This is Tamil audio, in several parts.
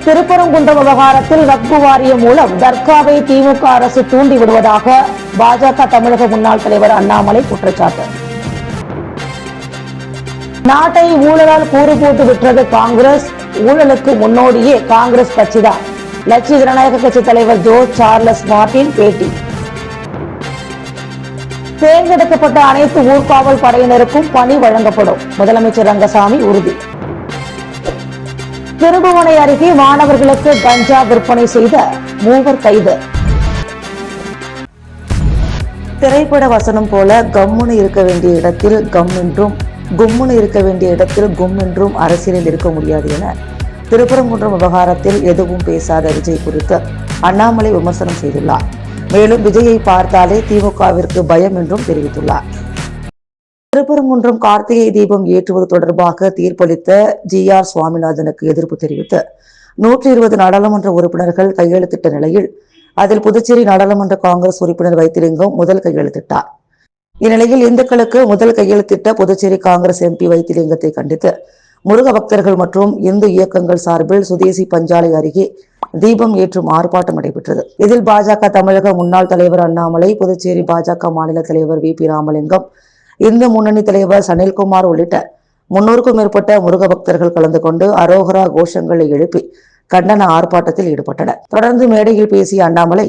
திருப்பரங்குன்றம் விவகாரத்தில் வக்பு வாரியம் மூலம் தர்காவை திமுக அரசு தூண்டிவிடுவதாக பாஜக தமிழக முன்னாள் தலைவர் அண்ணாமலை குற்றச்சாட்டு. நாட்டை ஊழலால் கூறு போட்டு விட்டது காங்கிரஸ். ஊழலுக்கு முன்னோடியே காங்கிரஸ் கட்சிதான். லட்சிய ஜனநாயக கட்சி தலைவர் ஜோ சார்லஸ் மார்டின் பேட்டி. தேர்ந்தெடுக்கப்பட்ட அனைத்து ஊர்காவல் படையினருக்கும் பணி வழங்கப்படும். முதலமைச்சர் ரங்கசாமி உறுதி. திருபுவனை அருகே மாணவர்களுக்கு கஞ்சா விற்பனை செய்த 3 கைது. திரைப்பட வசனம் போல கம்முன்னு இருக்க வேண்டிய இடத்தில் கம் என்றும் கும்முன்னு இருக்க வேண்டிய இடத்தில் கும் என்றும் அரசியலில் இருக்க முடியாது என திருப்பரங்குன்றம் விவகாரத்தில் எதுவும் பேசாத விஜய் குறித்து அண்ணாமலை விமர்சனம் செய்துள்ளார். மேலும் விஜயை பார்த்தாலே திமுகவிற்கு பயம் என்றும் தெரிவித்துள்ளார். திருப்பரங்குன்றம் கார்த்திகை தீபம் ஏற்றுவது தொடர்பாக தீர்ப்பளித்த GR சுவாமிநாதனுக்கு எதிர்ப்பு தெரிவித்து 120 நாடாளுமன்ற உறுப்பினர்கள் கையெழுத்திட்ட நிலையில் அதில் புதுச்சேரி நாடாளுமன்ற காங்கிரஸ் உறுப்பினர் வைத்திலிங்கம் முதல் கையெழுத்திட்டார். இந்நிலையில் இந்துக்களுக்கு முதல் கையெழுத்திட்ட புதுச்சேரி காங்கிரஸ் MP வைத்திலிங்கத்தை கண்டித்து முருக பக்தர்கள் மற்றும் இந்து இயக்கங்கள் சார்பில் சுதேசி பஞ்சாலை அருகே தீபம் ஏற்றும் ஆர்ப்பாட்டம் நடைபெற்றது. இதில் பாஜக தமிழக முன்னாள் தலைவர் அண்ணாமலை, புதுச்சேரி பாஜக மாநில தலைவர் VP ராமலிங்கம், இந்து முன்னணி தலைவர் சனில்குமார் உள்ளிட்ட 300க்கும் மேற்பட்ட முருக பக்தர்கள் கலந்து கொண்டு அரோகரா கோஷங்களை எழுப்பி கண்டன ஆர்ப்பாட்டத்தில் ஈடுபட்டனர். தொடர்ந்து மேடையில் பேசிய அண்ணாமலை,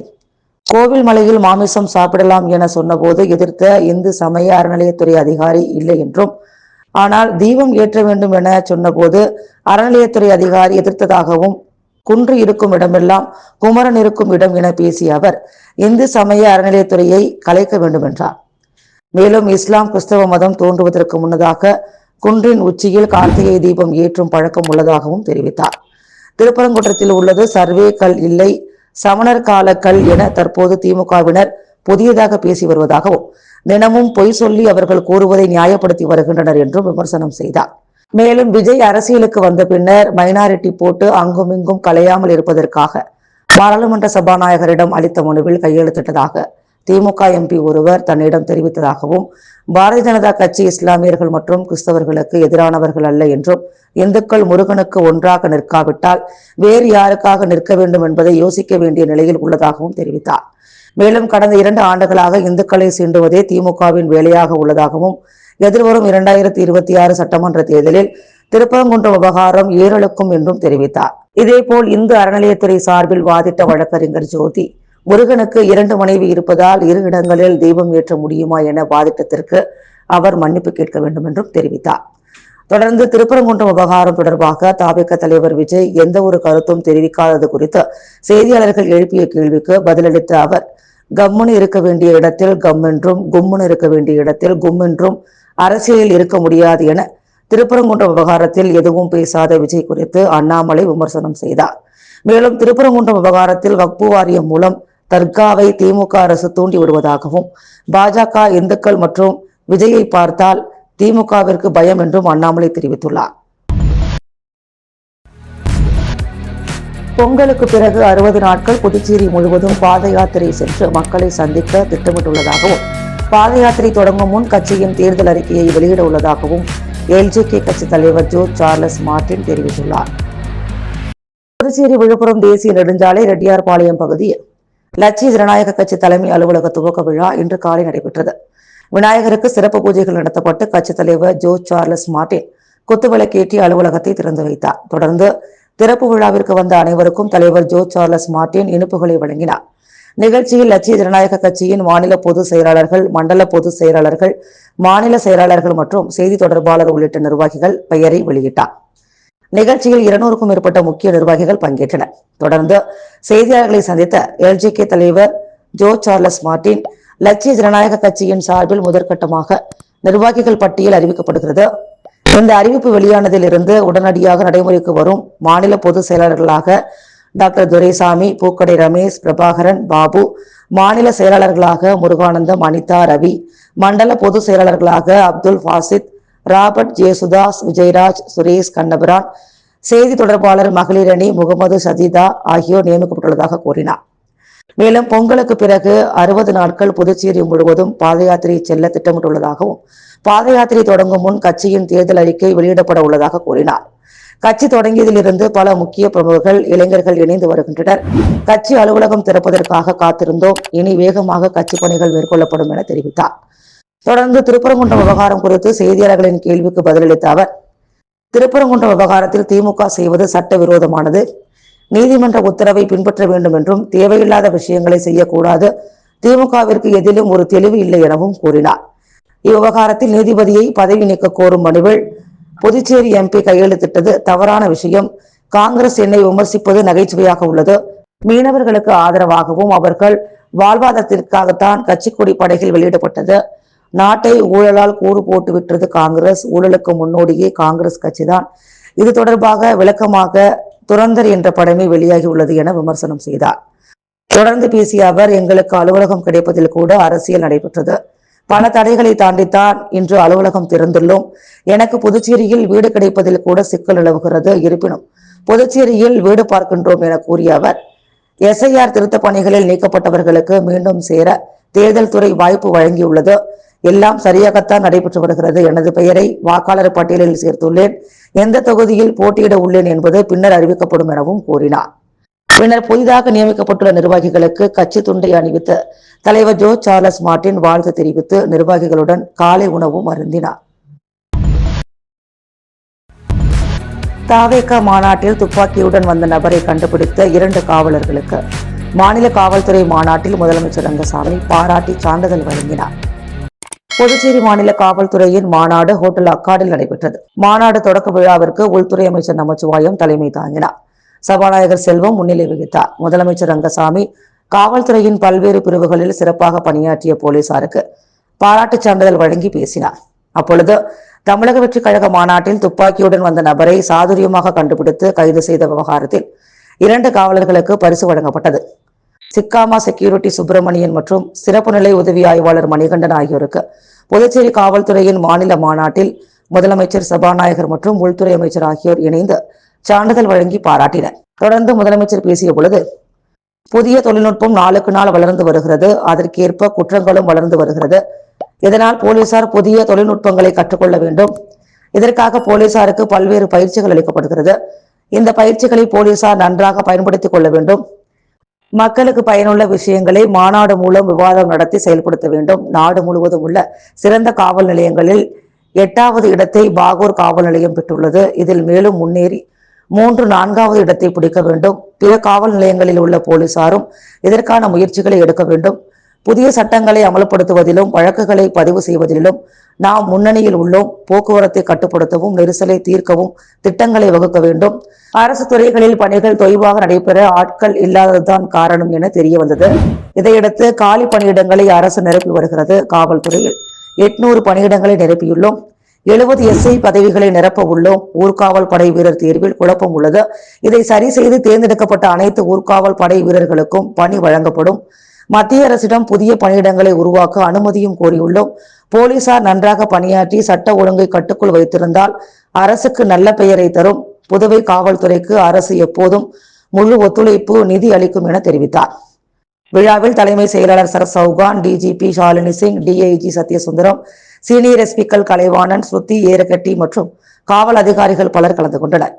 கோவில் மலையில் மாமிசம் சாப்பிடலாம் என சொன்னபோது எதிர்த்த இந்து சமய அறநிலையத்துறை அதிகாரி இல்லை என்றும், ஆனால் தீபம் ஏற்ற வேண்டும் என சொன்னபோது அறநிலையத்துறை அதிகாரி எதிர்த்ததாகவும், குன்று இருக்கும் இடமெல்லாம் குமரன் இருக்கும் இடம் என பேசிய அவர் இந்து சமய அறநிலையத்துறையை கலைக்க வேண்டும் என்றார். மேலும் இஸ்லாம் கிறிஸ்தவ மதம் தோன்றுவதற்கு முன்னதாக குன்றின் உச்சியில் கார்த்திகை தீபம் ஏற்றும் பழக்கம் உள்ளதாகவும் தெரிவித்தார். திருப்பரங்குன்றத்தில் உள்ளது சர்வே கல் இல்லை, சமணர் கால கல் என தற்போது திமுகவினர் புதியதாக பேசி வருவதாகவும், தினமும் பொய் சொல்லி அவர்கள் கூறுவதை நியாயப்படுத்தி வருகின்றனர் என்றும் விமர்சனம் செய்தார். மேலும் விஜய் அரசியலுக்கு வந்த பின்னர் மைனாரிட்டி போட்டு அங்குமிங்கும் கலையாமல் இருப்பதற்காக பாராளுமன்ற சபாநாயகரிடம் அளித்த மனுவில் கையெழுத்திட்டதாக திமுக MP ஒருவர் தன்னிடம் தெரிவித்ததாகவும், பாரதிய ஜனதா கட்சி இஸ்லாமியர்கள் மற்றும் கிறிஸ்தவர்களுக்கு எதிரானவர்கள் அல்ல என்றும், இந்துக்கள் முருகனுக்கு ஒன்றாக நிற்காவிட்டால் வேறு யாருக்காக நிற்க வேண்டும் என்பதை யோசிக்க வேண்டிய நிலையில் உள்ளதாகவும் தெரிவித்தார். மேலும் கடந்த 2 ஆண்டுகளாக இந்துக்களை சீண்டுவதே திமுகவின் வேலையாக உள்ளதாகவும், எதிர்வரும் 2026 சட்டமன்ற தேர்தலில் திருப்பரங்குன்றம் விவகாரம் ஏறெழுக்கும் என்றும் தெரிவித்தார். இதேபோல் இந்து அறநிலையத்துறை சார்பில் வாதிட்ட வழக்கறிஞர் ஜோதி, முருகனுக்கு 2 மனைவி இருப்பதால் 2 இடங்களில் தீபம் ஏற்ற முடியுமா என வாதிட்டத்திற்கு அவர் மன்னிப்பு கேட்க வேண்டும் என்றும் தெரிவித்தார். தொடர்ந்து திருப்பரங்குன்றம் விவகாரம் தொடர்பாக தாவேக தலைவர் விஜய் எந்த ஒரு கருத்தும் தெரிவிக்காதது குறித்து செய்தியாளர்கள் எழுப்பிய கேள்விக்கு பதிலளித்த அவர், கம்முன்னு இருக்க வேண்டிய இடத்தில் கம் என்றும் கும்முன்னு இருக்க வேண்டிய இடத்தில் கும் என்றும் அரசியலில் இருக்க முடியாது என திருப்பரங்குன்றம் விவகாரத்தில் எதுவும் பேசாத விஜய் குறித்து அண்ணாமலை விமர்சனம் செய்தார். மேலும் திருப்பரங்குன்றம் விவகாரத்தில் வக்பு வாரியம் மூலம் தர்காவை திமுக அரசு தூண்டி விடுவதாகவும், பாஜக இந்துக்கள் மற்றும் விஜயை பார்த்தால் திமுகவிற்கு பயம் என்றும் அண்ணாமலை தெரிவித்துள்ளார். பொங்கலுக்கு பிறகு 60 நாட்கள் புதுச்சேரி முழுவதும் பாத யாத்திரை சென்று மக்களை சந்திக்க திட்டமிட்டுள்ளதாகவும், பாத யாத்திரை தொடங்கும் முன் கட்சியின் தேர்தல் அறிக்கையை வெளியிட உள்ளதாகவும் LJK கட்சி தலைவர் ஜோ சார்லஸ் மார்டின் தெரிவித்துள்ளார். புதுச்சேரி விழுப்புரம் தேசிய நெடுஞ்சாலை ரெட்டியார்பாளையம் பகுதியில் லட்சிய ஜனநாயக கட்சி தலைமை அலுவலக துவக்க விழா இன்று காலை நடைபெற்றது. விநாயகருக்கு சிறப்பு பூஜைகள் நடத்தப்பட்டு கட்சி தலைவர் ஜோ சார்லஸ் மார்டின் குத்துவிளக்கேற்றி அலுவலகத்தை திறந்து வைத்தார். தொடர்ந்து திறப்பு விழாவிற்கு வந்த அனைவருக்கும் தலைவர் ஜோ சார்லஸ் மார்டின் இனிப்புகளை வழங்கினார். நிகழ்ச்சியில் லட்சிய ஜனநாயக கட்சியின் மாநில பொதுச் செயலாளர்கள், மண்டல பொதுச் செயலாளர்கள், மாநில செயலாளர்கள் மற்றும் செய்தி தொடர்பாளர் உள்ளிட்ட நிர்வாகிகள் பெயரை வெளியிட்டார். நிகழ்ச்சியில் 200க்கும் மேற்பட்ட முக்கிய நிர்வாகிகள் பங்கேற்றனர். தொடர்ந்து செய்தியாளர்களை சந்தித்த LJK தலைவர் ஜோ சார்லஸ் மார்டின், லட்சிய ஜனநாயக கட்சியின் சார்பில் முதற்கட்டமாக நிர்வாகிகள் பட்டியல் அறிவிக்கப்படுகிறது. இந்த அறிவிப்பு வெளியானதில் இருந்து உடனடியாக நடைமுறைக்கு வரும் மாநில பொதுச் செயலாளர்களாக டாக்டர் துரைசாமி, பூக்கடை ரமேஷ், பிரபாகரன், பாபு, மாநில செயலாளர்களாக முருகானந்தம், அனிதா, ரவி, மண்டல பொதுச் செயலாளர்களாக அப்துல் ஃபாசித், ராபர்ட், ஜேசுதாஸ், விஜயராஜ், சுரேஷ், கண்ணபிரான், செய்தி தொடர்பாளர் மகளிரணி முகமது சஜிதா ஆகியோர் நியமிக்கப்பட்டுள்ளதாக கூறினார். மேலும் பொங்கலுக்கு பிறகு 60 நாட்கள் புதுச்சேரி முழுவதும் பாத யாத்திரை செல்ல திட்டமிட்டுள்ளதாகவும், பாத யாத்திரை தொடங்கும் முன் கட்சியின் தேர்தல் அறிக்கை வெளியிடப்பட உள்ளதாக கூறினார். கட்சி தொடங்கியதிலிருந்து பல முக்கிய பிரமுகர்கள் இளைஞர்கள் இணைந்து வருகின்றனர். கட்சி அலுவலகம் திறப்பதற்காக காத்திருந்தோம். இனி வேகமாக கட்சி பணிகள் மேற்கொள்ளப்படும் என தெரிவித்தார். தொடர்ந்து திருப்பரங்குன்றம் விவகாரம் குறித்து செய்தியாளர்களின் கேள்விக்கு பதிலளித்த அவர், திருப்பரங்குன்றம் விவகாரத்தில் திமுக செய்வது சட்டவிரோதமானது. நீதிமன்ற உத்தரவை பின்பற்ற வேண்டும் என்றும் தேவையில்லாத விஷயங்களை செய்யக்கூடாது. திமுகவிற்கு எதிலும் ஒரு தெளிவு இல்லை எனவும் கூறினார். இவ்விவகாரத்தில் நீதிபதியை பதவி நீக்க கோரும் மனுவில் புதுச்சேரி எம்பி கையெழுத்திட்டது தவறான விஷயம். காங்கிரஸ் என்னை விமர்சிப்பது நகைச்சுவையாக உள்ளது. மீனவர்களுக்கு ஆதரவாகவும் அவர்கள் வாழ்வாதாரத்திற்காகத்தான் கட்சி கொடி படகில் வெளியிடப்பட்டது. நாட்டை ஊழலால் கூறு போட்டு விட்டது காங்கிரஸ். ஊழலுக்கு முன்னோடியே காங்கிரஸ் கட்சிதான். இது தொடர்பாக விளக்கமாக துரந்தர் என்ற படமே வெளியாகி உள்ளது என விமர்சனம் செய்தார். தொடர்ந்து பேசிய அவர், எங்களுக்கு அலுவலகம் கிடைப்பதில் கூட அரசியல் நடைபெற்றது. பல தடைகளை தாண்டித்தான் இன்று அலுவலகம் திறந்துள்ளோம். எனக்கு புதுச்சேரியில் வீடு கிடைப்பதில் கூட சிக்கல் நிலவுகிறது. இருப்பினும் புதுச்சேரியில் வீடு பார்க்கின்றோம் என கூறிய அவர், SIR திருத்த பணிகளில் நீக்கப்பட்டவர்களுக்கு மீண்டும் சேர தேர்தல் துறை வாய்ப்பு வழங்கியுள்ளது. எல்லாம் சரியாகத்தான் நடைபெற்று வருகிறது. எனது பெயரை வாக்காளர் பட்டியலில் சேர்த்துள்ளேன். எந்த தொகுதியில் போட்டியிட உள்ளேன் என்பது பின்னர் அறிவிக்கப்படும் எனவும் கூறினார். பின்னர் புதிதாக நியமிக்கப்பட்டுள்ள நிர்வாகிகளுக்கு கட்சி துண்டை அணிவித்த தலைவர் ஜோ சார்லஸ் மார்டின் வாழ்த்து தெரிவித்து நிர்வாகிகளுடன் காலை உணவும் அருந்தினார். தாவேகா மாநாட்டில் துப்பாக்கியுடன் வந்த நபரை கண்டுபிடித்த 2 காவலர்களுக்கு மாநில காவல்துறை மாநாட்டில் முதலமைச்சர் ரங்கசாமி பாராட்டி சான்றிதழ் வழங்கினார். புதுச்சேரி மாநில காவல்துறையின் மாநாடு ஹோட்டல் அக்காடில் நடைபெற்றது. மாநாடு தொடக்க விழாவிற்கு உள்துறை அமைச்சர் நமச்சிவாயம் தலைமை தாங்கினார். சபாநாயகர் செல்வம் முன்னிலை வகித்தார். முதலமைச்சர் ரங்கசாமி காவல்துறையின் பல்வேறு பிரிவுகளில் சிறப்பாக பணியாற்றிய போலீசாருக்கு பாராட்டுச் சான்றிதழ் வழங்கி பேசினார். அப்பொழுது தமிழக வெற்றி கழக மாநாட்டில் துப்பாக்கியுடன் வந்த நபரை சாதுரியமாக கண்டுபிடித்து கைது செய்த விவகாரத்தில் 2 காவலர்களுக்கு பரிசு வழங்கப்பட்டது. சிக்காமா செக்யூரிட்டி சுப்பிரமணியன் மற்றும் சிறப்பு நிலை உதவி ஆய்வாளர் மணிகண்டன் ஆகியோருக்கு புதுச்சேரி காவல்துறையின் மாநில மாநாட்டில் முதலமைச்சர், சபாநாயகர் மற்றும் உள்துறை அமைச்சர் ஆகியோர் இணைந்து சான்றிதழ் வழங்கி பாராட்டினர். தொடர்ந்து முதலமைச்சர் பேசிய பொழுது, புதிய தொழில்நுட்பம் நாளுக்கு நாள் வளர்ந்து வருகிறது. அதற்கேற்ப குற்றங்களும் வளர்ந்து வருகிறது. இதனால் போலீசார் புதிய தொழில்நுட்பங்களை கற்றுக்கொள்ள வேண்டும். இதற்காக போலீசாருக்கு பல்வேறு பயிற்சிகள் அளிக்கப்படுகிறது. இந்த பயிற்சிகளை போலீசார் நன்றாக பயன்படுத்திக் கொள்ள வேண்டும். மக்களுக்கு பயனுள்ள விஷயங்களை மாநாடு மூலம் விவாதம் நடத்தி செயல்படுத்த வேண்டும். நாடு முழுவதும் உள்ள சிறந்த காவல் நிலையங்களில் 8வது இடத்தை பாகூர் காவல் நிலையம் பெற்றுள்ளது. இதில் மேலும் முன்னேறி 3, 4வது இடத்தை பிடிக்க வேண்டும். பிற காவல் நிலையங்களில் உள்ள போலீசாரும் இதற்கான முயற்சிகளை எடுக்க வேண்டும். புதிய சட்டங்களை அமல்படுத்துவதிலும் வழக்குகளை பதிவு செய்வதிலும் நாம் முன்னணியில் உள்ளோம். போக்குவரத்தை கட்டுப்படுத்தவும் நெரிசலை தீர்க்கவும் திட்டங்களை வகுக்க வேண்டும். அரசு துறைகளில் பணிகள் தொய்வாக நடைபெற ஆட்கள் இல்லாததுதான் காரணம் என தெரிய வந்தது. இதையடுத்து காலி பணியிடங்களை அரசு நிரப்பி வருகிறது. காவல்துறையில் 800 பணியிடங்களை நிரப்பியுள்ளோம். 70 SI பதவிகளை நிரப்ப உள்ளோம். ஊர்காவல் படை வீரர் தேர்வில் குழப்பம் உள்ளது. இதை சரி செய்து தேர்ந்தெடுக்கப்பட்ட அனைத்து ஊர்காவல் படை வீரர்களுக்கும் பணி வழங்கப்படும். மத்திய அரசிடம் புதிய பணியிடங்களை உருவாக்க அனுமதியும் கோரியுள்ளோம். போலீசார் நன்றாக பணியாற்றி சட்ட ஒழுங்கை கட்டுக்குள் வைத்திருந்தால் அரசுக்கு நல்ல பெயரை தரும். புதுவை காவல்துறைக்கு அரசு எப்போதும் முழு ஒத்துழைப்பு, நிதி அளிக்கும் என தெரிவித்தார். விழாவில் தலைமை செயலாளர் Sharad Chauhan, DGP Shalini Singh, DIG Sathyasundaram, senior SPக்கள் கலைவாணன், ஸ்ருதி ஏரகட்டி மற்றும் காவல் அதிகாரிகள் பலர் கலந்து கொண்டனர்.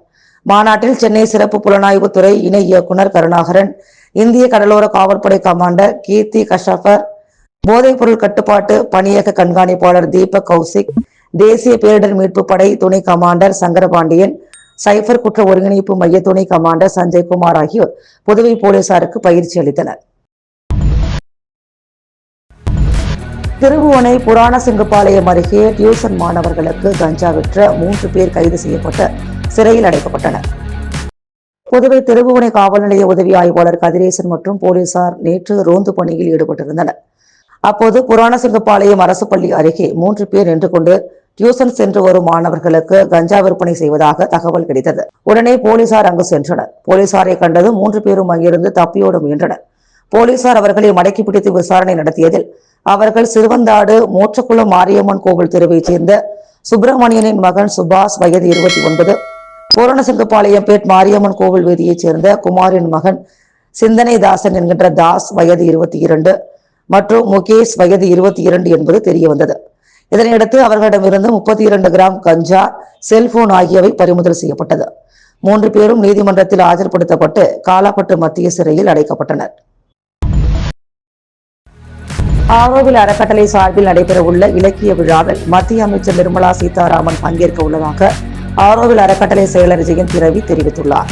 மாநாட்டில் சென்னை சிறப்பு புலனாய்வு துறை இணை இயக்குனர் கருணாகரன், இந்திய கடலோர காவல்படை கமாண்டர் கீர்த்தி கஷபர், போதைப் பொருள் கட்டுப்பாட்டு பணியக கண்காணிப்பாளர் தீபக் கௌசிக், தேசிய பேரிடர் மீட்பு படை துணை கமாண்டர் சங்கரபாண்டியன், சைபர் குற்ற ஒருங்கிணைப்பு மைய துணை கமாண்டர் சஞ்சய்குமார் ஆகியோர் புதுவை போலீசாருக்கு பயிற்சி அளித்தனர். திருபுவனை புராணசிங்குபாளையம் அருகே டியூசன் மாணவர்களுக்கு கஞ்சா விற்ற 3 பேர் கைது செய்யப்பட்டு சிறையில் அடைக்கப்பட்டனர். புதுவை திருபுவனை காவல் நிலைய உதவி ஆய்வாளர் கதிரேசன் மற்றும் போலீசார் நேற்று ரோந்து பணியில் ஈடுபட்டிருந்தனர். அப்போது புராணசிங்குபாளையம் அரசு பள்ளி அருகே 3 பேர் நின்று கொண்டு டியூசன் சென்று வரும் மாணவர்களுக்கு கஞ்சா விற்பனை செய்வதாக தகவல் கிடைத்தது. உடனே போலீசார் அங்கு சென்றனர். போலீசாரை கண்டதும் 3 பேரும் அங்கிருந்து தப்பியோட முயன்றனர். போலீசார் அவர்களை மடக்கி பிடித்து விசாரணை நடத்தியதில் அவர்கள் சிறுவந்தாடு மோட்சக்குளம் மாரியம்மன் கோவில் தெருவைச் சேர்ந்த சுப்பிரமணியனின் மகன் சுபாஷ் வயது 29, பூரணசிங்கபாளையம் பேட் மாரியம்மன் கோவில் வீதியைச் சேர்ந்த குமாரின் மகன் சிந்தனை தாசன் என்கின்ற தாஸ் வயது 22 மற்றும் முகேஷ் வயது 22 என்பது தெரிய வந்தது. இதனையடுத்து அவர்களிடமிருந்து 32 கிராம் கஞ்சா, செல்போன் ஆகியவை பறிமுதல் செய்யப்பட்டது. 3 பேரும் நீதிமன்றத்தில் ஆஜர்படுத்தப்பட்டு காலாப்பட்டு மத்திய சிறையில் அடைக்கப்பட்டனர். ஆரோவில் அறக்கட்டளை சார்பில் நடைபெறவுள்ள இலக்கிய விழாவில் மத்திய அமைச்சர் நிர்மலா சீதாராமன் பங்கேற்க உள்ளதாக ஆரோவில் அறக்கட்டளை செயலர் ஜெயந்தி ரவி தெரிவித்துள்ளார்.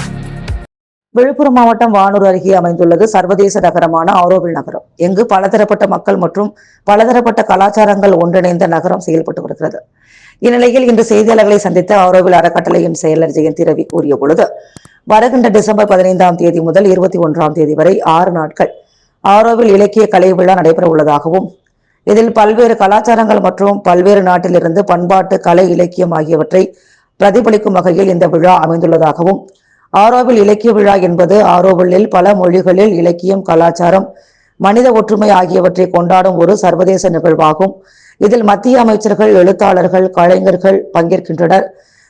விழுப்புரம் மாவட்டம் வானூர் அருகே அமைந்துள்ளது சர்வதேச நகரமான ஆரோவில் நகரம். இங்கு பலதரப்பட்ட மக்கள் மற்றும் பலதரப்பட்ட கலாச்சாரங்கள் ஒன்றிணைந்த நகரம் செயல்பட்டு வருகிறது. இந்நிலையில் இன்று செய்தியாளர்களை சந்தித்த ஆரோவில் அறக்கட்டளையின் செயலர் ஜெயந்தி ரவி கூறிய பொழுது, வருகின்ற டிசம்பர் 15ஆம் தேதி முதல் 21ஆம் தேதி வரை 6 நாட்கள் ஆரோவில் இலக்கிய கலை விழா நடைபெற உள்ளதாகவும், இதில் பல்வேறு கலாச்சாரங்கள் மற்றும் பல்வேறு நாட்டிலிருந்து பண்பாட்டு, கலை, இலக்கியம் ஆகியவற்றை பிரதிபலிக்கும் வகையில் இந்த விழா அமைந்துள்ளதாகவும், ஆரோவில் இலக்கிய விழா என்பது ஆரோவிலில் பல மொழிகளில் இலக்கியம், கலாச்சாரம், மனித ஒற்றுமை ஆகியவற்றை கொண்டாடும் ஒரு சர்வதேச நிகழ்வாகும். இதில் மத்திய அமைச்சர்கள், எழுத்தாளர்கள், கலைஞர்கள் பங்கேற்கின்றனர்.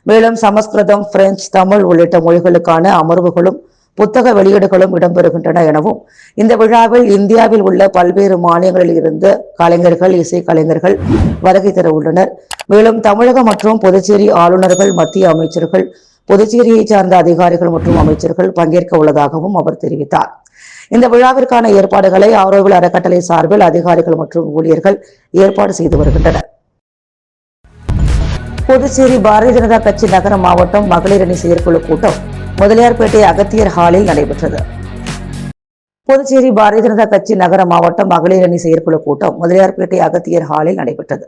மேலும் சமஸ்கிருதம், பிரெஞ்சு, தமிழ் உள்ளிட்ட மொழிகளுக்கான அமர்வுகளும் புத்தக வெளியீடுகளும் இடம்பெறுகின்றன எனவும், இந்த விழாவில் இந்தியாவில் உள்ள பல்வேறு மாநிலங்களில் இருந்து கலைஞர்கள், இசை கலைஞர்கள் வருகை தர உள்ளனர். மேலும் தமிழகம் மற்றும் புதுச்சேரி ஆளுநர்கள், மத்திய அமைச்சர்கள், புதுச்சேரியை சார்ந்த அதிகாரிகள் மற்றும் அமைச்சர்கள் பங்கேற்க உள்ளதாகவும் அவர் தெரிவித்தார். இந்த விழாவிற்கான ஏற்பாடுகளை ஆரோவில் அறக்கட்டளை சார்பில் அதிகாரிகள் மற்றும் ஊழியர்கள் ஏற்பாடு செய்து வருகின்றனர். புதுச்சேரி பாரதிய ஜனதா கட்சி நகர மாவட்டம் மகளிர் அணி செயற்குழு கூட்டம் முதலியார்பேட்டை அகத்தியர் ஹாலில் நடைபெற்றது. புதுச்சேரி பாரதிய ஜனதா கட்சி நகர மாவட்டம் மகளிர் அணி செயற்குழு கூட்டம் முதலியார்பேட்டை அகத்தியர் ஹாலில் நடைபெற்றது.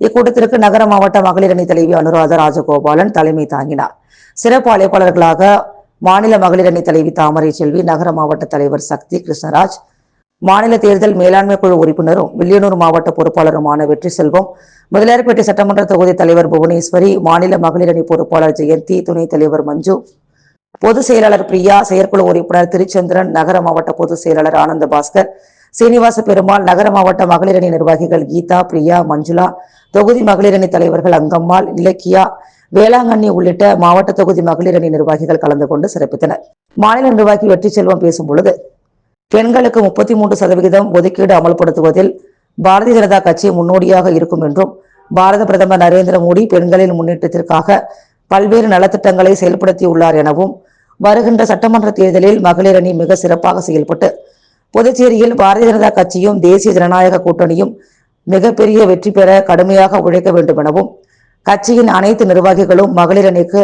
இக்கூட்டத்திற்கு நகர மாவட்ட மகளிர் அணி தலைவி அனுராதா ராஜகோபாலன் தலைமை தாங்கினார். சிறப்பு அழைப்பாளர்களாக மாநில மகளிர் அணி தலைவி தாமரை செல்வி, நகர மாவட்ட தலைவர் சக்தி கிருஷ்ணராஜ், மாநில தேர்தல் மேலாண்மை குழு உறுப்பினரும் வில்லியனூர் மாவட்ட பொறுப்பாளருமான வெற்றி செல்வம், முதலியார்பேட்டை சட்டமன்ற தொகுதி தலைவர் புவனேஸ்வரி, மாநில மகளிர் அணி பொறுப்பாளர் ஜெயந்தி, துணைத் தலைவர் மஞ்சு, பொதுச் செயலாளர் பிரியா, செயற்குழு உறுப்பினர் திருச்சந்திரன், நகர மாவட்ட பொதுச் செயலாளர் ஆனந்த பாஸ்கர், சீனிவாச பெருமாள், நகர மாவட்ட மகளிர் அணி நிர்வாகிகள் கீதா, பிரியா, மஞ்சுளா, தொகுதி மகளிர் அணி தலைவர்கள் அங்கம்மாள், இலக்கியா, வேளாங்கண்ணி உள்ளிட்ட மாவட்ட தொகுதி மகளிர் அணி நிர்வாகிகள் கலந்து கொண்டு சிறப்பித்தனர். மாநில நிர்வாகி வெற்றி செல்வம் பேசும் பொழுது, பெண்களுக்கு 33% ஒதுக்கீடு அமல்படுத்துவதில் பாரதிய ஜனதா கட்சி முன்னோடியாக இருக்கும் என்றும், பாரத பிரதமர் நரேந்திர மோடி பெண்களின் முன்னேற்றத்திற்காக பல்வேறு நலத்திட்டங்களை செயல்படுத்தியுள்ளார் எனவும், வருகின்ற சட்டமன்ற தேர்தலில் மகளிர் அணி மிக சிறப்பாக செயல்பட்டு புதுச்சேரியில் பாரதிய ஜனதா கட்சியும் தேசிய ஜனநாயக கூட்டணியும் மிகப்பெரிய வெற்றி பெற கடுமையாக உழைக்க வேண்டும் எனவும், கட்சியின் அனைத்து நிர்வாகிகளும் மகளிர் அணிக்கு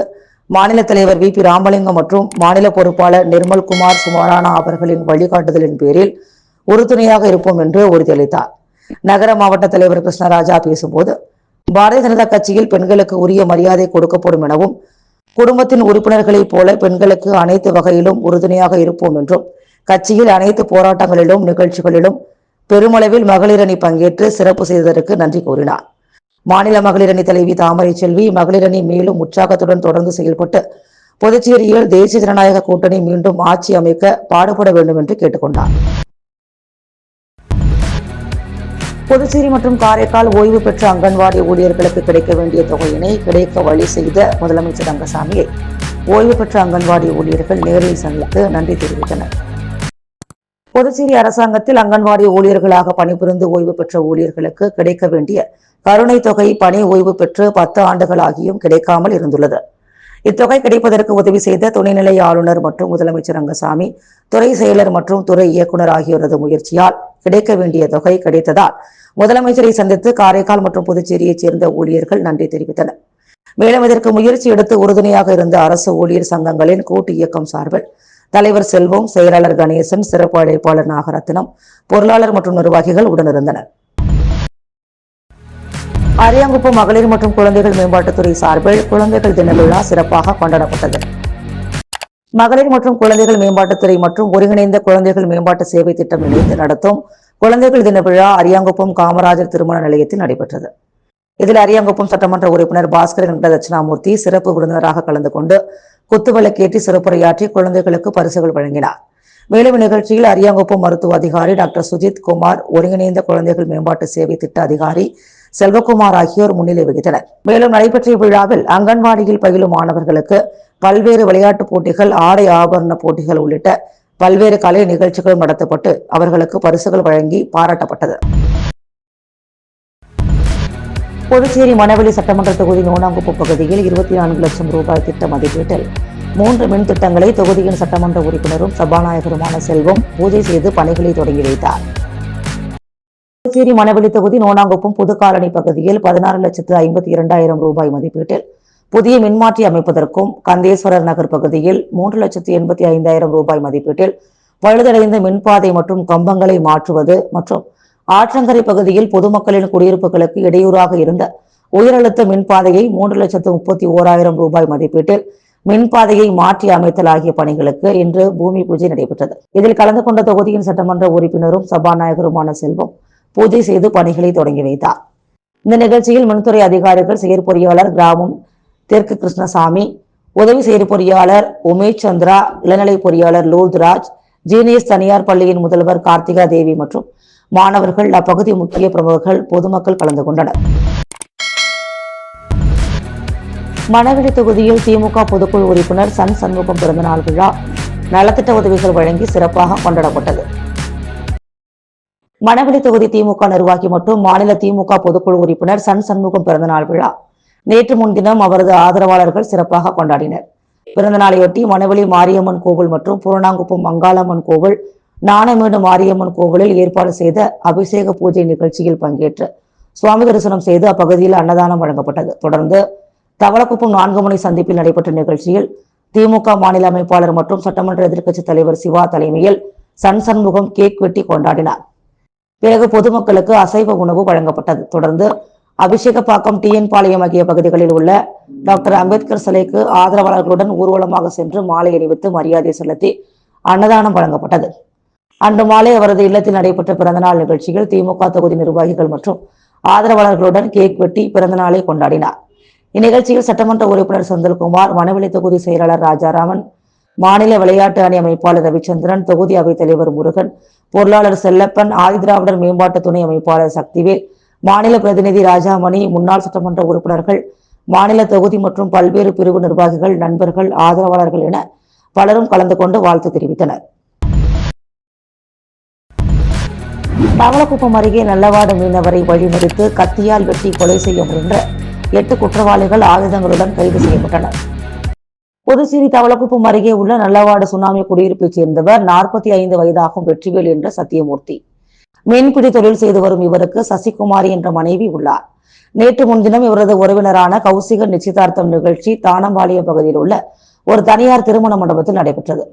மாநில தலைவர் VP ராமலிங்கம் மற்றும் மாநில பொறுப்பாளர் நிர்மல்குமார் சுமாரானா அவர்களின் வழிகாட்டுதலின் பேரில் உறுதுணையாக இருப்போம் என்று உறுதியளித்தார். நகர மாவட்ட தலைவர் கிருஷ்ணராஜா பேசும்போது, பாரதிய ஜனதா கட்சியில் பெண்களுக்கு உரிய மரியாதை கொடுக்கப்படும் எனவும், குடும்பத்தின் உறுப்பினர்களைப் போல பெண்களுக்கு அனைத்து வகையிலும் உறுதுணையாக இருப்போம் என்றும், கட்சியில் அனைத்து போராட்டங்களிலும் நிகழ்ச்சிகளிலும் பெருமளவில் மகளிர் அணி பங்கேற்று சிறப்பு செய்ததற்கு நன்றி கூறினார். மாநில மகளிர் அணி தலைவி தாமரை செல்வி, மகளிர் அணி மேலும் உற்சாகத்துடன் தொடர்ந்து செயல்பட்டு புதுச்சேரியில் தேசிய ஜனநாயக கூட்டணி மீண்டும் ஆட்சி அமைக்க பாடுபட வேண்டும் என்று கேட்டுக்கொண்டார். புதுச்சேரி மற்றும் காரைக்கால் ஓய்வு பெற்ற அங்கன்வாடி ஊழியர்களுக்கு கிடைக்க வேண்டிய தொகையினை கிடைக்க வழி செய்த முதலமைச்சர் ரங்கசாமியை ஓய்வு பெற்ற அங்கன்வாடி ஊழியர்கள் நேரில் சந்தித்து நன்றி தெரிவித்தனர். புதுச்சேரி அரசாங்கத்தில் அங்கன்வாடி ஊழியர்களாக பணிபுரிந்து ஓய்வு பெற்ற ஊழியர்களுக்கு கிடைக்க வேண்டிய கருணை தொகை பணி ஓய்வு பெற்று 10 ஆண்டுகள் ஆகியும் கிடைக்காமல் இருந்துள்ளது. இத்தொகை கிடைப்பதற்கு உதவி செய்த துணைநிலை ஆளுநர் மற்றும் முதலமைச்சர் ரங்கசாமி, துறை செயலர் மற்றும் துறை இயக்குநர் ஆகியோரது முயற்சியால் கிடைக்க வேண்டிய தொகை கிடைத்ததால் முதலமைச்சரை சந்தித்து காரைக்கால் மற்றும் புதுச்சேரியைச் சேர்ந்த ஊழியர்கள் நன்றி தெரிவித்தனர். மேலும் இதற்கு முயற்சி எடுத்து உறுதுணையாக இருந்த அரசு ஊழியர் சங்கங்களின் கூட்டு இயக்கம் சார்பில் தலைவர் செல்வம், செயலாளர் கணேசன், சிறப்பு அழைப்பாளர் நாகரத்னம், பொருளாளர் மற்றும் நிர்வாகிகள் உடனிருந்தனர். அரியாங்குப்பம் மகளிர் மற்றும் குழந்தைகள் மேம்பாட்டுத்துறை சார்பில் குழந்தைகள் தின விழா சிறப்பாக கொண்டாடப்பட்டது. மகளிர் மற்றும் குழந்தைகள் மேம்பாட்டுத்துறை மற்றும் ஒருங்கிணைந்த குழந்தைகள் மேம்பாட்டு சேவை திட்டம் இணைந்து நடத்தும் குழந்தைகள் தின விழா அரியாங்குப்பம் காமராஜர் திருமண நிலையத்தில் நடைபெற்றது. இதில் அரியாங்குப்பம் சட்டமன்ற உறுப்பினர் பாஸ்கர் என்ற தட்சிணாமூர்த்தி சிறப்பு விருந்தினராக கலந்து கொண்டு குத்துவிளக்கேற்றி சிறப்புரையாற்றி குழந்தைகளுக்கு பரிசுகள் வழங்கினார். மேலும் இந்நிகழ்ச்சியில் அரியாங்குப்பம் மருத்துவ அதிகாரி டாக்டர் சுஜித் குமார், ஒருங்கிணைந்த குழந்தைகள் மேம்பாட்டு சேவை திட்ட அதிகாரி செல்வகுமார் ஆகியோர் முன்னிலை வகித்தனர். மேலும் நடைபெற்ற விழாவில் அங்கன்வாடியில் பயிலும் மாணவர்களுக்கு பல்வேறு விளையாட்டுப் போட்டிகள், ஆடை ஆபரண போட்டிகள் உள்ளிட்ட பல்வேறு கலை நிகழ்ச்சிகள் நடத்தப்பட்டு அவர்களுக்கு பரிசுகள் வழங்கி பாராட்டப்பட்டது. புதுச்சேரி மணவெளி சட்டமன்ற தொகுதி நோனாங்குப்பம் பகுதியில் 24 லட்சம் ரூபாய் திட்ட மதிப்பீட்டில் 3 மின் திட்டங்களை தொகுதியின் சட்டமன்ற உறுப்பினரும் சபாநாயகருமான செல்வம் பூஜை செய்து பணிகளை தொடங்கி வைத்தார். புதுச்சேரி மணவெளி தொகுதி நோனாங்குப்பம் புதுக்காலனி பகுதியில் 16,52,000 ரூபாய் மதிப்பீட்டில் புதிய மின்மாற்றி அமைப்பதற்கும், கந்தேஸ்வரர் நகர் பகுதியில் 3,85,000 ரூபாய் மதிப்பீட்டில் பழுதடைந்த மின்பாதை மற்றும் கம்பங்களை மாற்றுவது மற்றும் ஆற்றங்கரை பகுதியில் பொதுமக்களின் குடியிருப்புகளுக்கு இடையூறாக இருந்த உயரழுத்த மின்பாதையை 3,31,000 ரூபாய் மதிப்பீட்டில் மின்பாதையை மாற்றி அமைத்தல் ஆகிய பணிகளுக்கு இன்று பூமி பூஜை நடைபெற்றது. இதில் கலந்து கொண்ட தொகுதியின் சட்டமன்ற உறுப்பினரும் சபாநாயகருமான செல்வம் பூஜை செய்து பணிகளை தொடங்கி வைத்தார். இந்த நிகழ்ச்சியில் மின்துறை அதிகாரிகள், செயற்பொறியாளர் கிராமம் தெற்கு கிருஷ்ணசாமி, உதவி செயற்பொறியாளர் உமேஷ் சந்திரா, இளநிலை பொறியாளர் லூர்துராஜ், ஜீனியஸ் தனியார் பள்ளியின் முதல்வர் கார்த்திகா தேவி மற்றும் மாணவர்கள், அப்பகுதி முக்கிய பிரமுகர்கள், பொதுமக்கள் கலந்து கொண்டனர். மணவெளி தொகுதியில் திமுக பொதுக்குழு உறுப்பினர் சன் சண்முகம் பிறந்தநாள் விழா நலத்திட்ட உதவிகள் வழங்கி சிறப்பாக கொண்டாடப்பட்டது. மணவெளி தொகுதி திமுக நிர்வாகி மற்றும் மாநில திமுக பொதுக்குழு உறுப்பினர் சன் சண்முகம் பிறந்தநாள் விழா நேற்று முன்தினம் அவரது ஆதரவாளர்கள் சிறப்பாக கொண்டாடினர். பிறந்தநாளையொட்டி மணவெளி மாரியம்மன் கோவில் மற்றும் பூரணாங்குப்பம் மங்காளம்மன் கோவில், நாணமேடு மாரியம்மன் கோவிலில் ஏற்பாடு செய்த அபிஷேக பூஜை நிகழ்ச்சியில் பங்கேற்று சுவாமி தரிசனம் செய்து அப்பகுதியில் அன்னதானம் வழங்கப்பட்டது. தொடர்ந்து தவளக்குப்பம் 4 முனை சந்திப்பில் நடைபெற்ற நிகழ்ச்சியில் திமுக மாநில அமைப்பாளர் மற்றும் சட்டமன்ற எதிர்க்கட்சித் தலைவர் சிவா தலைமையில் சன் சண்முகம் கேக் வெட்டி கொண்டாடினார். பிறகு பொதுமக்களுக்கு அசைவ உணவு வழங்கப்பட்டது. தொடர்ந்து அபிஷேகப்பாக்கம், டிஎன் பாளையம் ஆகிய பகுதிகளில் உள்ள டாக்டர் அம்பேத்கர் சிலைக்கு ஆதரவாளர்களுடன் ஊர்வலமாக சென்று மாலை அணிவித்து மரியாதை செலுத்தி அன்னதானம் வழங்கப்பட்டது. அன்று மாலை அவரது இல்லத்தில் நடைபெற்ற பிறந்தநாள் நிகழ்ச்சியில் திமுக தொகுதி நிர்வாகிகள் மற்றும் ஆதரவாளர்களுடன் கேக் வெட்டி பிறந்தநாளை கொண்டாடினார். இந்நிகழ்ச்சியில் சட்டமன்ற உறுப்பினர் செந்தில்குமார், மணவெளி தொகுதி செயலாளர் ராஜாராமன், மாநில விளையாட்டு அணி அமைப்பாளர் ரவிச்சந்திரன், தொகுதி அவைத் தலைவர் முருகன், பொருளாளர் செல்லப்பன், ஆதிதிராவிடர் மேம்பாட்டு துணை அமைப்பாளர் சக்திவேல், மாநில பிரதிநிதி ராஜாமணி, முன்னாள் சட்டமன்ற உறுப்பினர்கள், மாநில தொகுதி மற்றும் பல்வேறு பிரிவு நிர்வாகிகள், நண்பர்கள், ஆதரவாளர்கள் என பலரும் கலந்து கொண்டு வாழ்த்து தெரிவித்தனர். தவளக்குப்பம் அருகே நல்லவாடு மீனவரை வழிமறித்து கத்தியால் வெட்டி கொலை செய்ய முயன்ற 8 குற்றவாளிகள் ஆயுதங்களுடன் கைது செய்யப்பட்டனர். புதுச்சேரி தவளக்குப்பம் அருகே உள்ள நல்லவாடு சுனாமி குடியிருப்பைச் சேர்ந்தவர் 45 வயதாகும் வெற்றிவேல் என்ற சத்தியமூர்த்தி. மீன்பிடி தொழில் செய்து வரும் இவருக்கு சசிகுமாரி என்ற மனைவி உள்ளார். நேற்று முன்தினம் இவரது உறவினரான கௌசிகன் நிச்சயதார்த்தம் நிகழ்ச்சி தானம்பாளையம் பகுதியில் உள்ள ஒரு தனியார் திருமண மண்டபத்தில் நடைபெற்றது.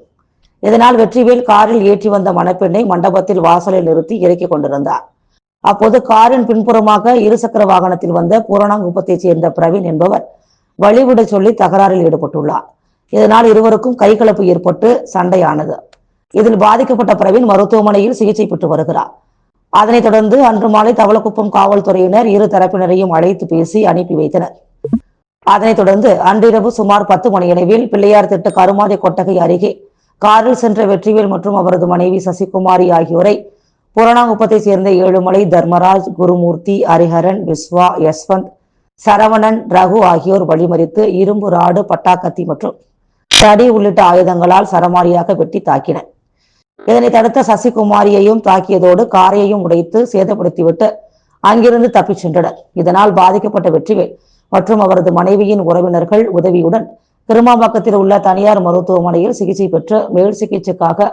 இதனால் வெற்றிவேல் காரில் ஏற்றி வந்த மணப்பெண்ணை மண்டபத்தில் வாசலில் நிறுத்தி இறக்கிக் கொண்டிருந்தார். அப்போது காரின் பின்புறமாக இருசக்கர வாகனத்தில் வந்த பூரணாங்குப்பத்தைச் சேர்ந்த பிரவீன் என்பவர் வழிவிட சொல்லி தகராறில் ஈடுபட்டுள்ளார். இதனால் இருவருக்கும் கைகலப்பு ஏற்பட்டு சண்டையானது. இதில் பாதிக்கப்பட்ட பிரவீன் மருத்துவமனையில் சிகிச்சை பெற்று வருகிறார். அதனைத் தொடர்ந்து அன்று மாலை தவளக்குப்பம் காவல்துறையினர் இரு தரப்பினரையும் அழைத்து பேசி அனுப்பி வைத்தனர். அதனைத் தொடர்ந்து அன்றிரவு சுமார் 10 மணியளவில் பிள்ளையார் திட்டு கருமாதி கொட்டகை அருகே காரில் சென்ற வெற்றிவேல் மற்றும் அவரது மனைவி சசிகுமாரி ஆகியோரை பூரணாங்குப்பத்தை சேர்ந்த ஏழுமலை, தர்மராஜ், குருமூர்த்தி, ஹரிஹரன், விஸ்வா, யஸ்வந்த், சரவணன், ரகு ஆகியோர் வழிமறித்து இரும்பு ராடு, பட்டாக்கத்தி மற்றும் தடி உள்ளிட்ட ஆயுதங்களால் சரமாரியாக வெட்டி தாக்கினர். இதனை தடுத்த சசிகுமாரியையும் தாக்கியதோடு காரையையும் உடைத்து சேதப்படுத்திவிட்டு அங்கிருந்து தப்பிச் சென்றனர். இதனால் பாதிக்கப்பட்ட வெற்றிவேல் மற்றும் அவரது மனைவியின் உறவினர்கள் உதவியுடன் கிருமாம்பாக்கத்தில் உள்ள தனியார் மருத்துவமனையில் சிகிச்சை பெற்று மேல் சிகிச்சைக்காக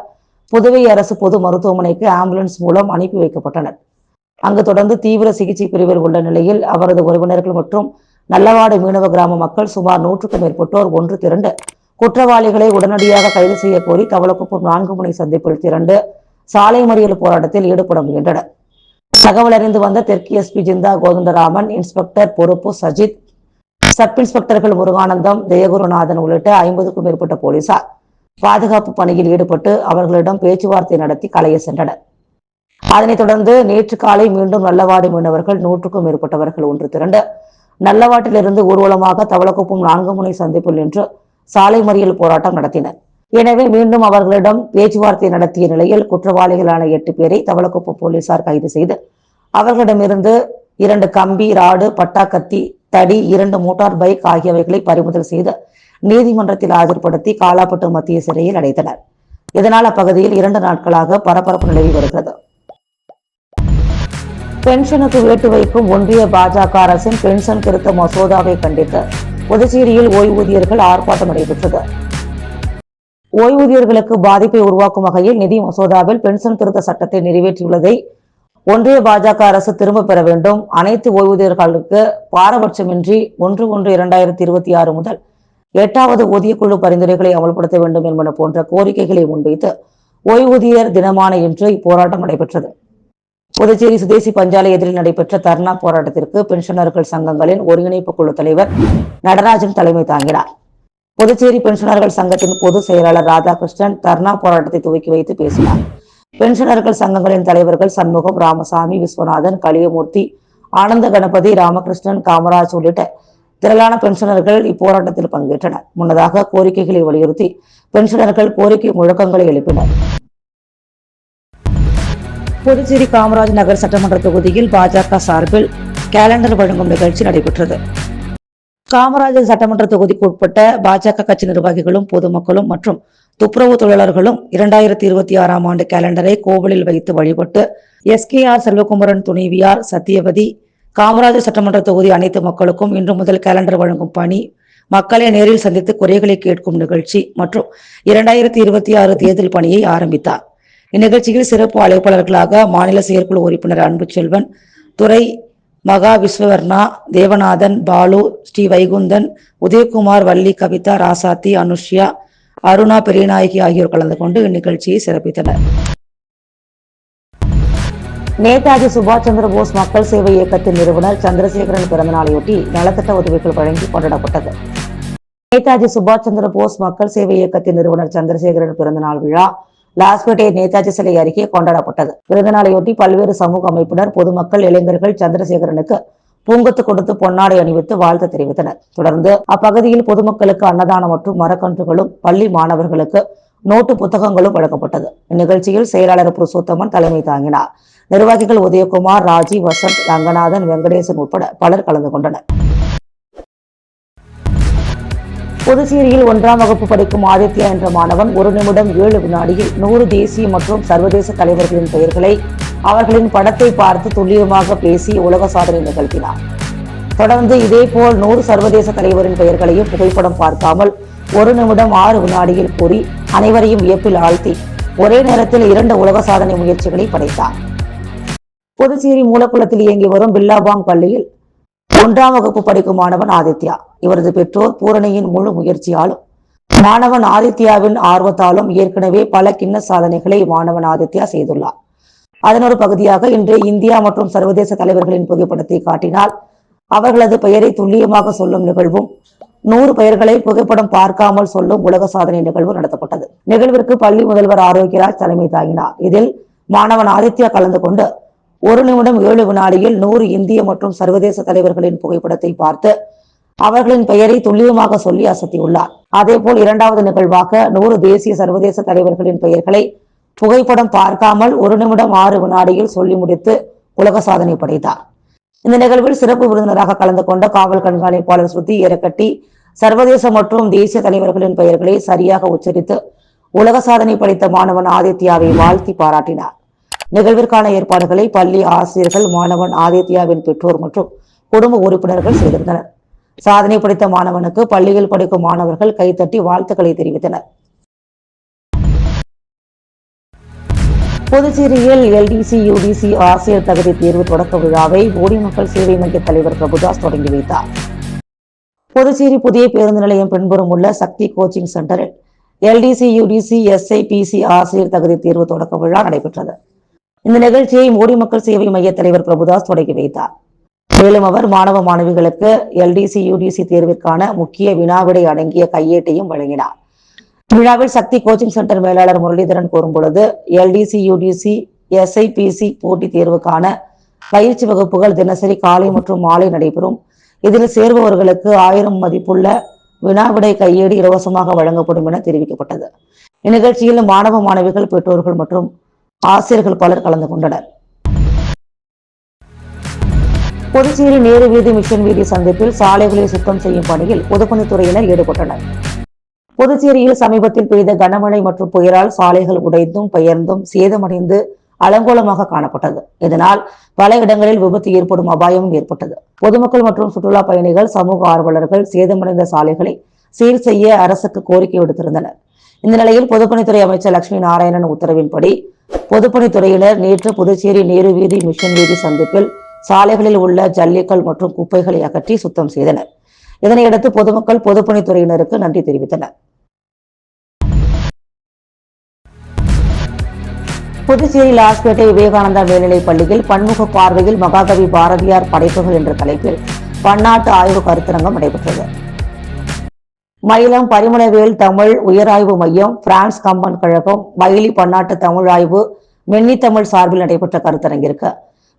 புதுவை அரசு பொது மருத்துவமனைக்கு ஆம்புலன்ஸ் மூலம் அனுப்பி வைக்கப்பட்டனர். அங்கு தொடர்ந்து தீவிர சிகிச்சை பிரிவில் உள்ள நிலையில் அவரது உறவினர்கள் மற்றும் நல்லவாடு மீனவ கிராம மக்கள் சுமார் 100க்கும் மேற்பட்டோர் ஒன்று திரண்டு குற்றவாளிகளை உடனடியாக கைது செய்ய கோரி தவளக்குப்பம் 4 முனை சந்திப்பில் திரண்டு சாலை மறியல் போராட்டத்தில் ஈடுபட முயன்றனர். தகவல் அறிந்து வந்த தெற்கு எஸ்பி ஜிந்தா கோவிந்தராமன், இன்ஸ்பெக்டர் பொறுப்பு சஜித், சப் இன்ஸ்பெக்டர்கள் முருகானந்தம், ஜெயகுருநாதன் உள்ளிட்ட 50க்கும் மேற்பட்ட போலீசார் பாதுகாப்பு பணியில் ஈடுபட்டு அவர்களிடம் பேச்சுவார்த்தை நடத்தி கலைய சென்றனர். அதனைத் தொடர்ந்து நேற்று காலை மீண்டும் நல்லவாடு மீனவர்கள் 100க்கும் மேற்பட்டவர்கள் ஒன்று திரண்டு நல்லவாட்டிலிருந்து ஊர்வலமாக தவளக்குப்பம் 4 முனை சந்திப்பில் நின்று சாலை மறியல் போராட்டம் நடத்தினர். எனவே மீண்டும் அவர்களிடம் பேச்சுவார்த்தை நடத்திய நிலையில் குற்றவாளிகளான 8 பேரை தவளக்குப்பம் போலீசார் கைது செய்து அவர்களிடமிருந்து 2 கம்பி, ராடு, பட்டாக்கத்தி, தடி, 2 மோட்டார் பைக் ஆகியவைகளை பறிமுதல் செய்து நீதிமன்றத்தில் ஆஜர்படுத்தி காலாப்பட்டு மத்திய சிறையில் அடைத்தனர். இதனால் அப்பகுதியில் 2 நாட்களாக பரபரப்பு நிலவி வருகிறது. பென்ஷனுக்கு வேட்டு வைக்கும் ஒன்றிய பாஜக அரசின் பென்ஷன் திருத்த மசோதாவை கண்டித்து புதுச்சேரியில் ஓய்வூதியர்கள் ஆர்ப்பாட்டம் நடைபெற்றது. ஓய்வூதியர்களுக்கு பாதிப்பை உருவாக்கும் வகையில் நிதி மசோதாவில் பென்ஷன் திருத்த சட்டத்தை நிறைவேற்றியுள்ளதை ஒன்றிய பாஜக அரசு திரும்ப பெற வேண்டும். அனைத்து ஓய்வூதியர்களுக்கு பாரபட்சமின்றி 1/1/2026 முதல் 8வது ஊதியக்குழு பரிந்துரைகளை அமல்படுத்த வேண்டும் என்பன போன்ற கோரிக்கைகளை முன்வைத்து ஓய்வூதியர் தினமான இன்று இப்போராட்டம் நடைபெற்றது. புதுச்சேரி சுதேசி பஞ்சாலை எதிரில் நடைபெற்ற தர்ணா போராட்டத்திற்கு பென்ஷனர்கள் சங்கங்களின் ஒருங்கிணைப்பு குழு தலைவர் நடராஜன் தலைமை தாங்கினார். புதுச்சேரி பென்ஷனர்கள் சங்கத்தின் பொதுச் செயலாளர் ராதாகிருஷ்ணன் தர்ணா போராட்டத்தை துவக்கி வைத்து பேசினார். பென்ஷனர்கள் சங்கங்களின் தலைவர்கள் சண்முகம், ராமசாமி, விஸ்வநாதன், கலியமூர்த்தி, ஆனந்த கணபதி, ராமகிருஷ்ணன், காமராஜ் உள்ளிட்ட திரளான பென்ஷனர்கள் இப்போராட்டத்தில் பங்கேற்றனர். முன்னதாக கோரிக்கைகளை வலியுறுத்தி பென்ஷனர்கள் கோரிக்கை முழக்கங்களை எழுப்பினர். புதுச்சேரி காமராஜ் நகர் சட்டமன்ற தொகுதியில் பாஜக சார்பில் கேலண்டர் வழங்கும் நிகழ்ச்சி நடைபெற்றது. காமராஜர் சட்டமன்ற தொகுதிக்கு உட்பட்ட பாஜக கட்சி நிர்வாகிகளும் பொதுமக்களும் மற்றும் துப்புரவு தொழிலாளர்களும் 2026ஆம் ஆண்டு கேலண்டரை கோவிலில் வைத்து வழிபட்டு எஸ்கேஆர் செல்வகுமரன் துணைவியார் சத்தியவதி காமராஜர் சட்டமன்ற தொகுதி அனைத்து மக்களுக்கும் இன்று முதல் கேலண்டர் வழங்கும் பணி, மக்களை நேரில் சந்தித்து குறைகளை கேட்கும் நிகழ்ச்சி மற்றும் 2026 தேர்தல் பணியை ஆரம்பித்தார். இந்நிகழ்ச்சியில் சிறப்பு அழைப்பாளர்களாக மாநில செயற்குழு உறுப்பினர் அன்புச்செல்வன், துறை மகா விஸ்வவர்ணா, தேவநாதன், பாலு, ஸ்ரீ வைகுந்தன், உதயகுமார், வள்ளி, கவிதா, ராசாத்தி, அனுஷ்யா, அருணா பெரியநாயகி ஆகியோர் கலந்து கொண்டு இந்நிகழ்ச்சியை சிறப்பித்தனர். நேதாஜி சுபாஷ் சந்திர போஸ் மக்கள் சேவை இயக்கத்தின் நிறுவனர் சந்திரசேகரன் பிறந்தநாளையொட்டி நலத்திட்ட உதவிகள் வழங்கி கொண்டாடப்பட்டது. நேதாஜி சுபாஷ் சந்திர போஸ் மக்கள் சேவை இயக்கத்தின் நிறுவனர் சந்திரசேகரன் பிறந்தநாள் விழா லாஸ்பேட்டை நேதாஜி சிலை அருகே கொண்டாடப்பட்டது. பிறந்தநாளையொட்டி பல்வேறு சமூக அமைப்பினர், பொதுமக்கள், இளைஞர்கள் சந்திரசேகரனுக்கு பூங்கொத்து கொடுத்து பொன்னாடை அணிவித்து வாழ்த்து தெரிவித்தனர். தொடர்ந்து அப்பகுதியில் பொதுமக்களுக்கு அன்னதானம் மற்றும் மரக்கன்றுகளும் பள்ளி மாணவர்களுக்கு நோட்டு புத்தகங்களும் வழங்கப்பட்டது. இந்நிகழ்ச்சியில் செயலாளர் புருஷோத்தமன் தலைமை தாங்கினார். நிர்வாகிகள் உதயகுமார், ராஜி, வசந்த், ரங்கநாதன், வெங்கடேசன் உட்பட பலர் கலந்து கொண்டனர். புதுச்சேரியில் 1ஆம் வகுப்பு படிக்கும் ஆதித்யா என்ற மாணவன் 1 நிமிடம் 7 வினாடியில் 100 தேசிய மற்றும் சர்வதேச தலைவர்களின் பெயர்களை அவர்களின் படத்தை பார்த்து துல்லியமாக பேசி உலக சாதனை நிகழ்த்தினார். தொடர்ந்து இதேபோல் 100 சர்வதேச தலைவரின் பெயர்களையும் புகைப்படம் பார்க்காமல் 1 நிமிடம் 6 வினாடியில் கூறி அனைவரையும் வியப்பில் ஆழ்த்தி ஒரே நேரத்தில் 2 உலக சாதனை முயற்சிகளை படைத்தார். புதுச்சேரி மூலக்குளத்தில் இயங்கி வரும் பில்லாபாங் பள்ளியில் 1ஆம் வகுப்பு படிக்கும் மாணவன் ஆதித்யா. இவரது பெற்றோர் பூரணியின் முழு முயற்சியாலும் மாணவன் ஆதித்யாவின் ஆர்வத்தாலும் ஏற்கனவே பல கிண்ண சாதனைகளை மாணவன் ஆதித்யா செய்துள்ளார். அதன் ஒரு பகுதியாக இன்று இந்தியா மற்றும் சர்வதேச தலைவர்களின் புகைப்படத்தை காட்டினால் அவர்களது பெயரை துல்லியமாக சொல்லும் நிகழ்வும் 100 பெயர்களை புகைப்படம் பார்க்காமல் சொல்லும் உலக சாதனை நிகழ்வு நடத்தப்பட்டது. நிகழ்விற்கு பள்ளி முதல்வர் ஆரோக்கியராஜ் தலைமை தாங்கினார். இதில் மாணவன் ஆதித்யா கலந்து கொண்டு 1 நிமிடம் 7 வினாடியில் 100 இந்திய மற்றும் சர்வதேச தலைவர்களின் புகைப்படத்தை பார்த்து அவர்களின் பெயரை துல்லியமாக சொல்லி அசத்தியுள்ளார். அதேபோல் 2வது நிகழ்வாக 100 தேசிய சர்வதேச தலைவர்களின் பெயர்களை புகைப்படம் பார்க்காமல் 1 நிமிடம் 6 வினாடியில் சொல்லி முடித்து உலக சாதனை படைத்தார். இந்த நிகழ்வில் சிறப்பு விருந்தினராக கலந்து கொண்ட காவல் கண்காணிப்பாளர் ஸ்ருதி ஏரக்கட்டி சர்வதேச மற்றும் தேசிய தலைவர்களின் பெயர்களை சரியாக உச்சரித்து உலக சாதனை படைத்த மாணவன் ஆதித்யாவை வாழ்த்தி பாராட்டினார். நிகழ்விற்கான ஏற்பாடுகளை பள்ளி ஆசிரியர்கள், மாணவன் ஆதித்யாவின் பெற்றோர் மற்றும் குடும்ப உறுப்பினர்கள் செய்திருந்தனர். சாதனை படைத்த மாணவனுக்கு பள்ளியில் படிக்கும் மாணவர்கள் கைத்தட்டி வாழ்த்துக்களை தெரிவித்தனர். புதுச்சேரியில் LDC UDC ஆசிரியர் தகுதி தேர்வு தொடக்க விழாவை போடி மக்கள் சேவை மைய தலைவர் பிரபுதாஸ் தொடங்கி வைத்தார். புதுச்சேரி புதிய பேருந்து நிலையம் பின்புறம் உள்ள சக்தி கோச்சிங் சென்டரில் LDC UDC SIPC ஆசிரியர் தகுதி தேர்வு தொடக்க விழா நடைபெற்றது. இந்த நிகழ்ச்சியை போடி மக்கள் சேவை மைய தலைவர் பிரபுதாஸ் தொடங்கி வைத்தார். மேலும் அவர் மாணவ மாணவிகளுக்கு LDC UDC தேர்விற்கான முக்கிய வினாவிடை அடங்கிய கையேட்டையும் வழங்கினார். விழாவில் சக்தி கோச்சிங் சென்டர் மேலாளர் முரளிதரன் கூறும்பொழுது LDC UDC SIPC போட்டி தேர்வுக்கான பயிற்சி வகுப்புகள் தினசரி காலை மற்றும் மாலை நடைபெறும். இதில் சேர்பவர்களுக்கு 1000 மதிப்புள்ள வினாவிடை கையேடு இலவசமாக வழங்கப்படும் என தெரிவிக்கப்பட்டது. இந்நிகழ்ச்சியில் மாணவ மாணவிகள், பெற்றோர்கள் மற்றும் ஆசிரியர்கள் பலர் கலந்து கொண்டனர். புதுச்சேரி நேரு வீதி, மிஷன் வீதி சந்திப்பில் சாலைகளை சுத்தம் செய்யும் பணியில் பொதுப்பணித்துறையினர் ஈடுபட்டனர். புதுச்சேரியில் சமீபத்தில் பெய்த கனமழை மற்றும் புயலால் சாலைகள் உடைந்தும் பெயர்ந்தும் சேதமடைந்து அலங்கோலமாக காணப்பட்டது. இதனால் பல இடங்களில் விபத்து ஏற்படும் அபாயமும் ஏற்பட்டது. பொதுமக்கள் மற்றும் சுற்றுலா பயணிகள், சமூக ஆர்வலர்கள் சேதமடைந்த சாலைகளை சீர் செய்ய அரசுக்கு கோரிக்கை விடுத்திருந்தனர். இந்த நிலையில் பொதுப்பணித்துறை அமைச்சர் லட்சுமி நாராயணன் உத்தரவின்படி பொதுப்பணித்துறையினர் நேற்று புதுச்சேரி நேரு வீதி, மிஷன் வீதி சந்திப்பில் சாலைகளில் உள்ள ஜல்லிக்கல் மற்றும் குப்பைகளை அகற்றி சுத்தம் செய்தனர். இதனையடுத்து பொதுமக்கள் பொதுப்பணித்துறையினருக்கு நன்றி தெரிவித்தனர். புதுச்சேரி லாஸ்பேட்டை விவேகானந்தா மேல்நிலைப் பள்ளியில் பன்முக பார்வையில் மகாகவி பாரதியார் படைப்புகள் என்ற தலைப்பில் பன்னாட்டு ஆய்வு கருத்தரங்கம் நடைபெற்றது. மயிலம் பரிமளவேல் தமிழ் உயராய்வு மையம், பிரான்ஸ் கம்பன் கழகம், மயிலி பன்னாட்டு தமிழ் ஆய்வு, மென்னி தமிழ் சார்பில் நடைபெற்ற கருத்தரங்கிற்கு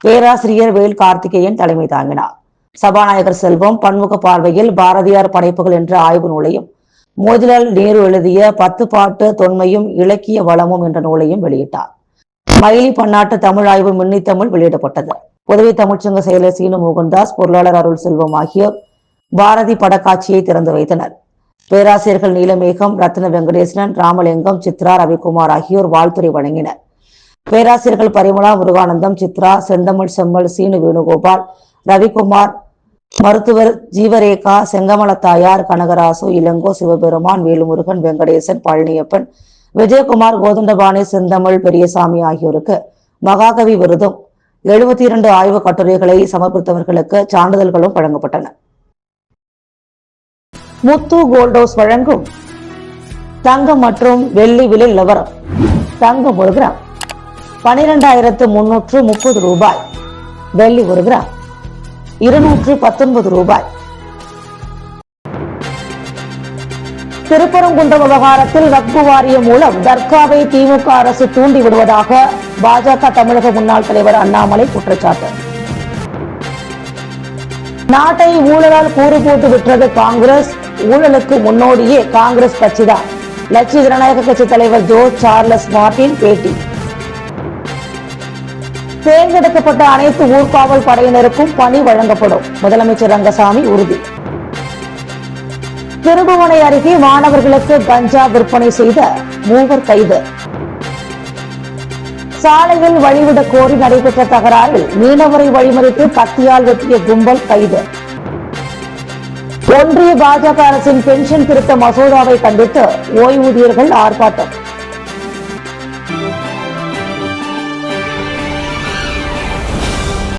பேராசிரியர் வேல் கார்த்திகேயன் தலைமை தாங்கினார். சபாநாயகர் செல்வம் பன்முக பார்வையில் பாரதியார் படைப்புகள் என்ற ஆய்வு நூலையும், மோதிலால் நேரு எழுதிய 10 பாட்டு தொன்மையும் இலக்கிய வளமும் என்ற நூலையும் வெளியிட்டார். மயிலி பன்னாட்டு தமிழ் ஆய்வு, மென்னி தமிழ் வெளியிடப்பட்டது. புதுவை தமிழ்ச்சங்க செயலர் சீனு மோகன்தாஸ், பொருளாளர் அருள் செல்வம் ஆகியோர் பாரதி படக்காட்சியை திறந்து வைத்தனர். பேராசிரியர்கள் நீலமேகம், ரத்ன வெங்கடேசன், ராமலிங்கம், சித்ரா, ரவிக்குமார் ஆகியோர் வாழ்த்துரை வழங்கினர். பேராசிரியர்கள் பரிமளா, முருகானந்தம், சித்ரா, செந்தமிழ் செம்மல், சீனு வேணுகோபால், ரவிக்குமார், மருத்துவர் ஜீவரேகா, செங்கமலத்தாயார், கனகராசு, இளங்கோ, சிவபெருமான், வேலுமுருகன், வெங்கடேசன், பழனியப்பன், விஜயகுமார், கோதண்டபாணி, செந்தமிழ் பெரியசாமி ஆகியோருக்கு மகாகவி விருதும் 72 ஆய்வு கட்டுரைகளை சமர்ப்பித்தவர்களுக்கு சான்றிதழ்களும் வழங்கப்பட்டன. முத்து கோல்டோஸ் வழங்கும் தங்கம் மற்றும் வெள்ளி விலை நிலவரம். தங்கம் 1 கிராம் 12,330 ரூபாய், வெள்ளி 1 கிராம் 219 ரூபாய். திருப்பரங்குன்றம் விவகாரத்தில் வக்பு வாரியம் மூலம் தர்காவை திமுக அரசு தூண்டி விடுவதாக பாஜக தமிழக முன்னாள் தலைவர் அண்ணாமலை குற்றச்சாட்டு. நாட்டை ஊழலால் கூறு போட்டு விட்டது காங்கிரஸ், ஊழலுக்கு முன்னோடியே காங்கிரஸ் கட்சிதான். லட்சிய ஜனநாயக கட்சி தலைவர் ஜோர்ஜ் சார்லஸ் மார்டின் பேட்டி. தேர்ந்தெடுக்கப்பட்ட அனைத்து ஊர்காவல் படையினருக்கும் பணி வழங்கப்படும், முதலமைச்சர் ரங்கசாமி உறுதி. திருபுவனை அருகே மாணவர்களுக்கு கஞ்சா விற்பனை செய்த 3 கைது. சாலையில் வழிவிடக் கோரி நடைபெற்ற தகராறில் மீனவரை வழிமறித்து கத்தியால் வெட்டிய கும்பல் கைது. ஒன்றிய பாஜக அரசின் பென்ஷன் திருத்த மசோதாவை கண்டித்து ஓய்வூதியர்கள் ஆர்ப்பாட்டம்.